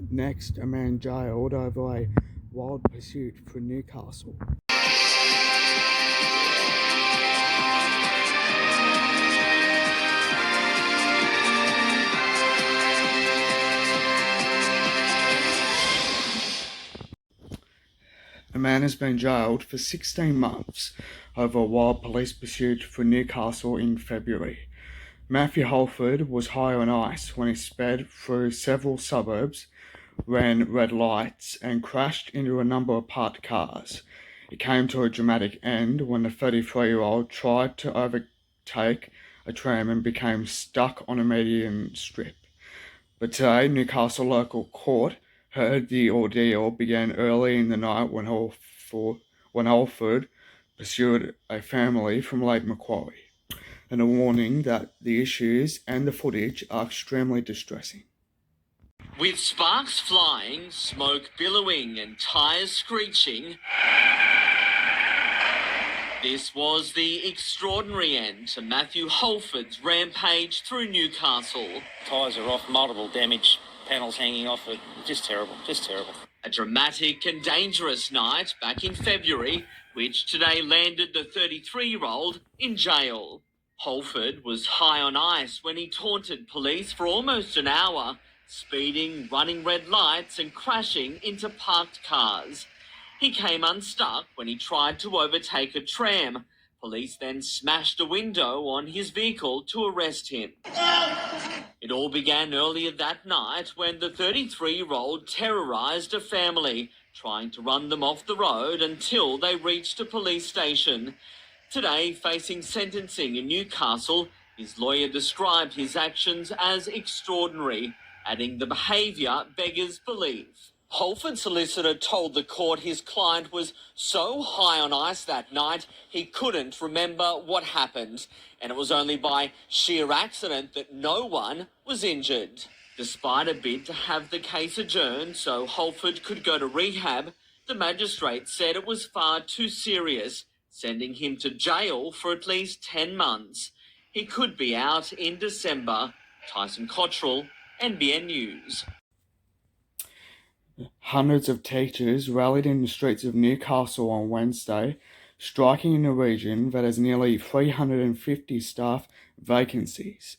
Next, a man jailed over a wild pursuit for Newcastle. A man has been jailed for 16 months over a wild police pursuit for Newcastle in February. Matthew Holford was high on ice when he sped through several suburbs, ran red lights, and crashed into a number of parked cars. It came to a dramatic end when the 33-year-old tried to overtake a tram and became stuck on a median strip. But today, Newcastle local court heard the ordeal began early in the night when Holford pursued a family from Lake Macquarie, and a warning that the issues and the footage are extremely distressing. With sparks flying, smoke billowing and tyres screeching, this was the extraordinary end to Matthew Holford's rampage through Newcastle. Tyres are off, multiple damage, panels hanging off it. Just terrible, just terrible. A dramatic and dangerous night back in February, which today landed the 33-year-old in jail. Holford was high on ice when he taunted police for almost an hour, speeding, running red lights and crashing into parked cars. He came unstuck when he tried to overtake a tram. Police then smashed a window on his vehicle to arrest him. It all began earlier that night when the 33-year-old terrorised a family, trying to run them off the road until they reached a police station. Today, facing sentencing in Newcastle, his lawyer described his actions as extraordinary, adding the behaviour beggars belief. Holford's solicitor told the court his client was so high on ice that night he couldn't remember what happened, and it was only by sheer accident that no one was injured. Despite a bid to have the case adjourned so Holford could go to rehab, the magistrate said it was far too serious, sending him to jail for at least 10 months. He could be out in December. Tyson Cottrell, NBN News. Hundreds of teachers rallied in the streets of Newcastle on Wednesday, striking in a region that has nearly 350 staff vacancies.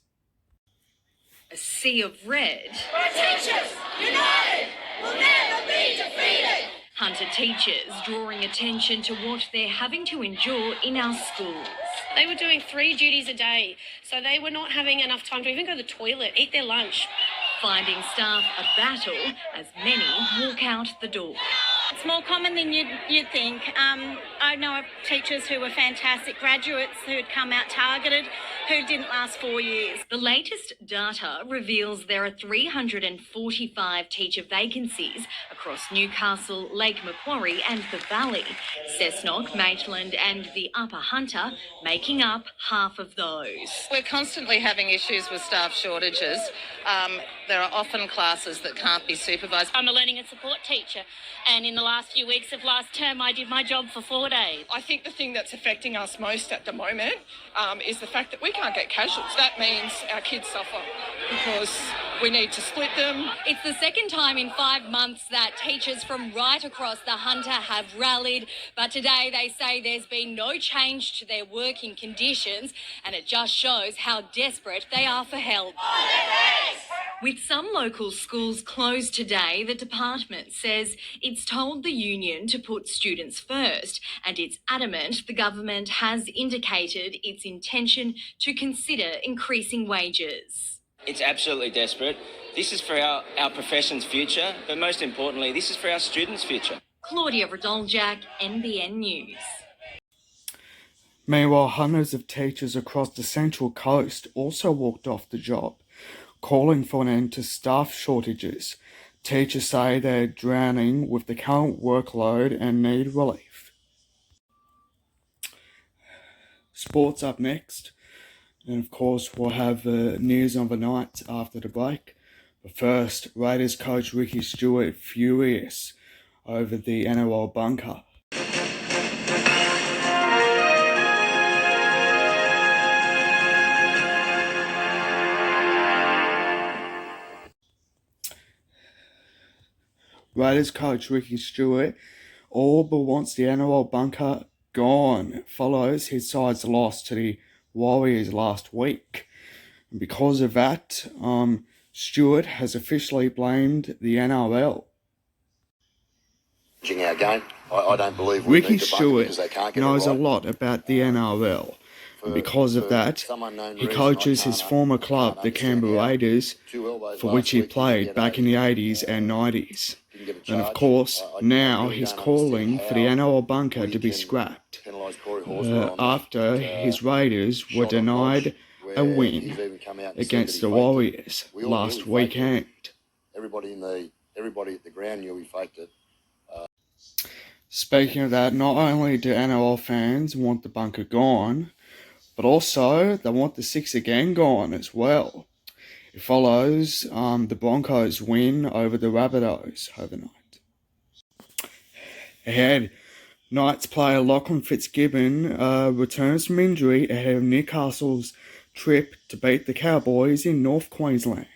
A sea of red. For teachers, united, will never be defeated. Hunter teachers drawing attention to what they're having to endure in our schools. They were doing 3 duties a day, so they were not having enough time to even go to the toilet, eat their lunch. Finding staff a battle as many walk out the door. It's more common than you'd think. I know of teachers who were fantastic graduates who'd come out targeted, who didn't last 4 years. The latest data reveals there are 345 teacher vacancies across Newcastle, Lake Macquarie and the Valley. Cessnock, Maitland and the Upper Hunter making up half of those. We're constantly having issues with staff shortages. There are often classes that can't be supervised. I'm a learning and support teacher, and in the last few weeks of last term I did my job for 4 days. I think the thing that's affecting us most at the moment is the fact that we can't get casuals. That means our kids suffer because we need to split them. It's the second time in 5 months that teachers from right across the Hunter have rallied, but today they say there's been no change to their working conditions, and it just shows how desperate they are for help. With some local schools closed today, the department says it's told the union to put students first, and it's adamant the government has indicated its intention to consider increasing wages. It's absolutely desperate. This is for our profession's future, but most importantly, this is for our students' future. Claudia Radoljak, NBN News. Meanwhile, hundreds of teachers across the Central Coast also walked off the job, calling for an end to staff shortages. Teachers say they're drowning with the current workload and need relief. Sports up next, and of course we'll have news on the night after the break. But first, Raiders coach Ricky Stewart furious over the NRL bunker. Raiders coach Ricky Stewart all but wants the NRL bunker gone. Follows his side's loss to the Warriors last week. And because of that, Stewart has officially blamed the NRL. Our game. I don't believe we Ricky need the bunker Stewart because they can't get knows it a right. lot about the NRL. And because of that, he coaches his former club, the Canberra Raiders, for which he played back in the 80s and 90s. And of course, now he's calling for the NRL bunker to be scrapped after his Raiders were denied a win against the Warriors last weekend. Everybody at the ground knew he faked it. Speaking of that, not only do NRL fans want the bunker gone, but also they want the Six again gone as well. It follows the Broncos' win over the Rabbitohs overnight. Ahead, Knights player Lachlan Fitzgibbon returns from injury ahead of Newcastle's trip to beat the Cowboys in North Queensland.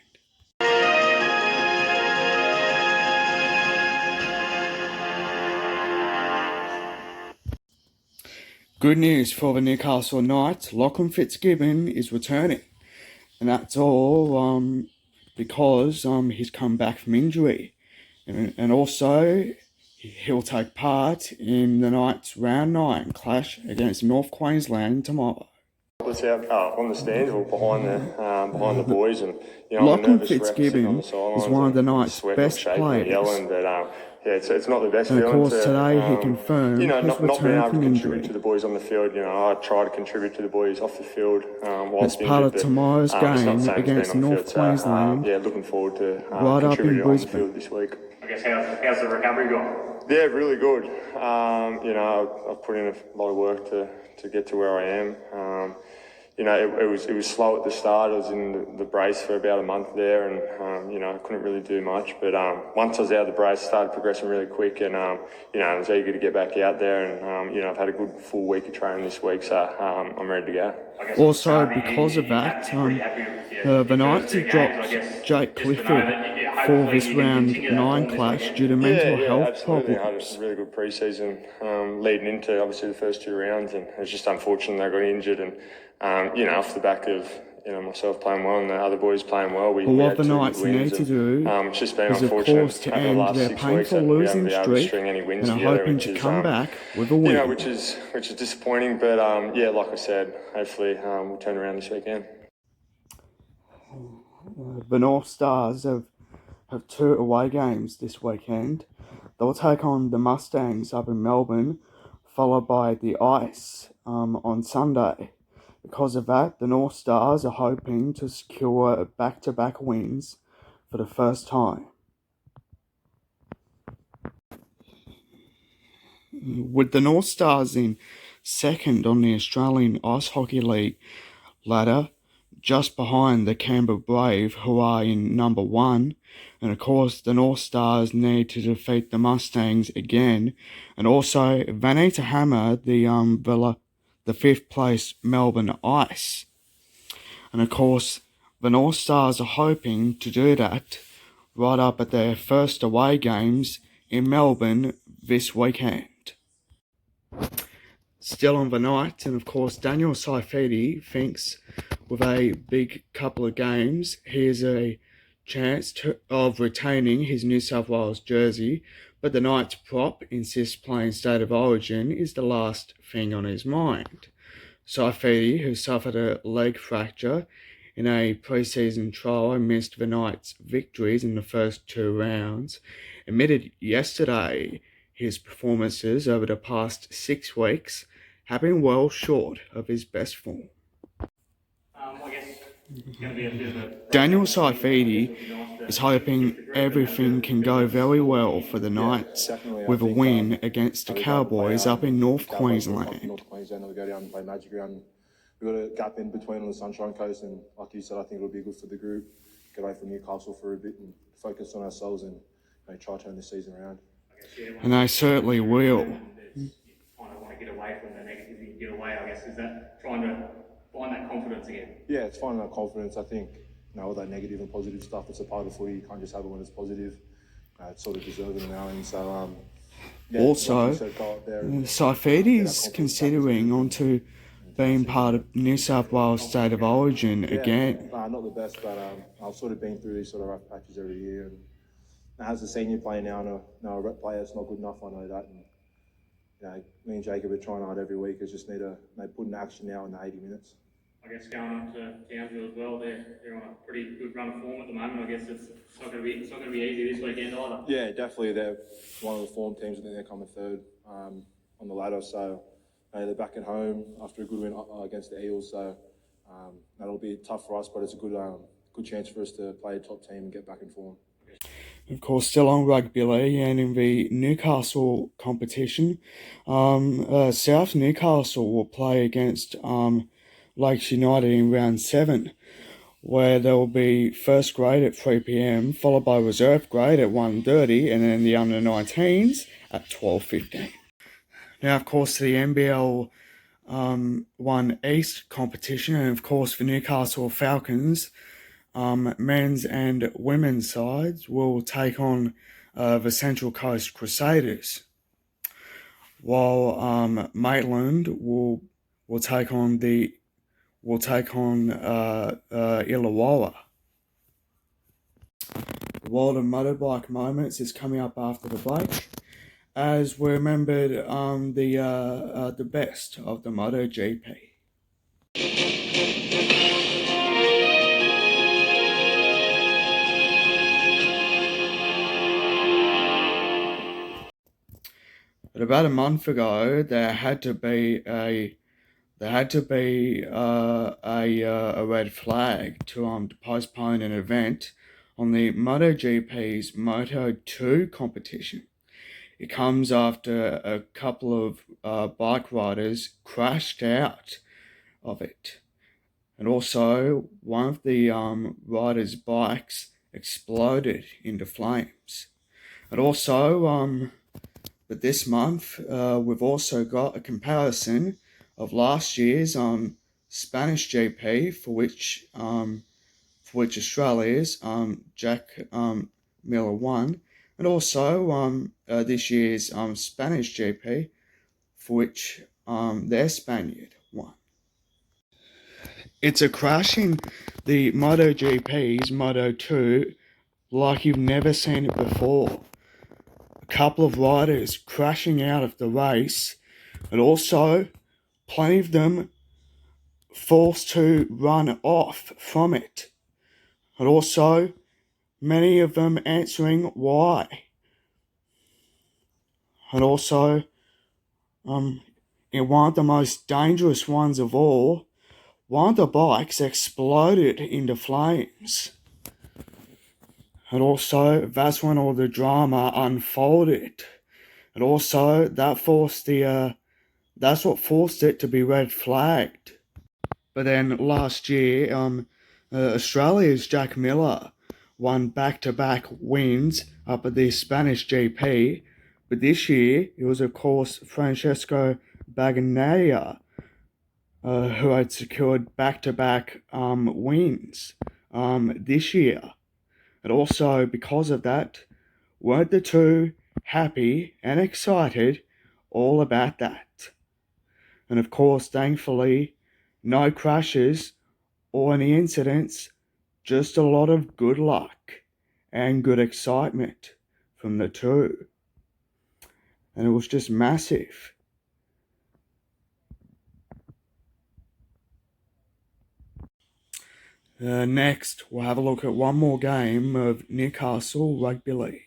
Good news for the Newcastle Knights, Lachlan Fitzgibbon is returning. And that's all because he's come back from injury. And also, he'll take part in the Knights' Round 9 clash against North Queensland tomorrow. It's out on the stands or behind the boys, and I'm Lachlan nervous rep Fitzgibbon on the sidelines is one of the and Knights' sweating, best shaking, players. Yelling, but it's not the best And of feeling. course, today he confirmed his not being return able to from contribute injury. to the boys on the field. I try to contribute to the boys off the field As whilst part of injured, tomorrow's but it's not game the same as against being on the North field. Queensland, Looking forward to right up in contributing on the Brisbane. field this week. I guess how's the recovery gone? Yeah, really good. I've put in a lot of work to get to where I am. It was slow at the start. I was in the brace for about a month there, and I couldn't really do much. But once I was out of the brace, I started progressing really quick, and I was eager to get back out there. And I've had a good full week of training this week, so I'm ready to go. Also, because of that, the Knights have dropped Jake Clifford for this round 9 clash due to mental health absolutely. I had problems. a really good pre-season leading into obviously the first 2 rounds, and it was just unfortunate they got injured. And off the back of myself playing well and the other boys playing well, we What had the 2 Knights good wins. need to do It's just been is, of unfortunate course, to over the end last their 6 weeks painful that we haven't losing been able to streak string any wins and are together, hoping which to is come back with a win. which is disappointing. But like I said, hopefully we'll turn around this weekend. The North Stars have 2 away games this weekend. They'll take on the Mustangs up in Melbourne, followed by the Ice on Sunday. Because of that, the North Stars are hoping to secure back-to-back wins for the first time. With the North Stars in second on the Australian Ice Hockey League ladder, just behind the Canberra Brave, who are in number 1. And of course, the North Stars need to defeat the Mustangs again. And also, they need to hammer the 5th place Melbourne Ice. And of course, the North Stars are hoping to do that right up at their first away games in Melbourne this weekend. Still on the Knights, and of course Daniel Saifidi thinks with a big couple of games, he has a chance of retaining his New South Wales jersey, but the Knights prop insists playing State of Origin is the last thing on his mind. Saifidi, who suffered a leg fracture in a pre-season trial and missed the Knights' victories in the first 2 rounds, admitted yesterday his performances over the past 6 weeks have been well short of his best form. Daniel Saifidi is hoping everything can go very well for the Knights with a win against the Cowboys up in North Queensland. North Queensland, we go down and play Magic Round. We've got a gap in between on the Sunshine Coast, and like you said, I think it'll be good for the group. Get away from Newcastle for a bit and focus on ourselves and try to turn this season around. And they certainly will. Kind of want to get away from the negativity and get away, I guess. Is that trying to find that confidence again? Yeah, it's finding that confidence. I think all that negative and positive stuff, it's a part of footy. You can't just have it when it's positive. it's sort of deserving now. And so, Also, like you said, go out there and, Saifedi's considering onto being part of New South Wales State of Origin again. Not the best, but I've sort of been through these sort of rough patches every year. And as a senior player now, a rep player, it's not good enough. I know that. And, me and Jacob are trying hard every week. I just need to put in action now in the 80 minutes. I guess going up to Townsville as well, they're on a pretty good run of form at the moment. I guess it's not going to be easy this weekend either. Yeah, definitely. They're one of the form teams. I think they're coming third on the ladder. So they're back at home after a good win against the Eels. So that'll be tough for us, but it's a good chance for us to play a top team and get back in form. Of course, still on rugby league and in the Newcastle competition, South Newcastle will play against Lakes United in round 7, where there will be first grade at 3 p.m, followed by reserve grade at 1:30, and then the under-19s at 12:15. Now, of course, the NBL 1 East competition, and of course, the Newcastle Falcons, men's and women's sides will take on the Central Coast Crusaders, while Maitland will take on Illawarra. The World of Motorbike Moments is coming up after the break, as we remembered the best of the MotoGP. But about a month ago, there had to be a red flag to postpone an event on the MotoGP's Moto2 competition. It comes after a couple of bike riders crashed out of it, and also one of the riders' bikes exploded into flames. And also, but this month, we've also got a comparison of last year's Spanish GP, for which Australia's Jack Miller won, and also this year's Spanish GP, for which their Spaniard won. It's a crash in the MotoGP's Moto2 like you've never seen it before. A couple of riders crashing out of the race, and also plenty of them forced to run off from it, and also many of them answering why. And also, in one of the most dangerous ones of all, one of the bikes exploded into flames. And also, that's when all the drama unfolded. And also, that's what forced it to be red flagged. But then last year, Australia's Jack Miller won back-to-back wins up at the Spanish GP. But this year, it was, of course, Francesco Bagnaia who had secured back-to-back wins this year. And also, because of that, weren't the two happy and excited all about that? And of course, thankfully, no crashes or any incidents, just a lot of good luck and good excitement from the two. And it was just massive. Next, we'll have a look at one more game of Newcastle Rugby League.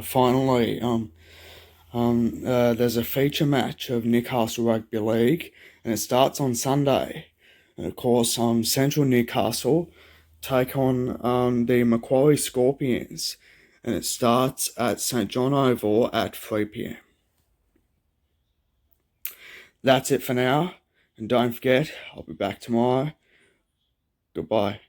Finally, there's a feature match of Newcastle Rugby League, and it starts on Sunday. And of course, Central Newcastle take on the Macquarie Scorpions, and it starts at St John Oval at 3 p.m. That's it for now, and don't forget, I'll be back tomorrow. Goodbye.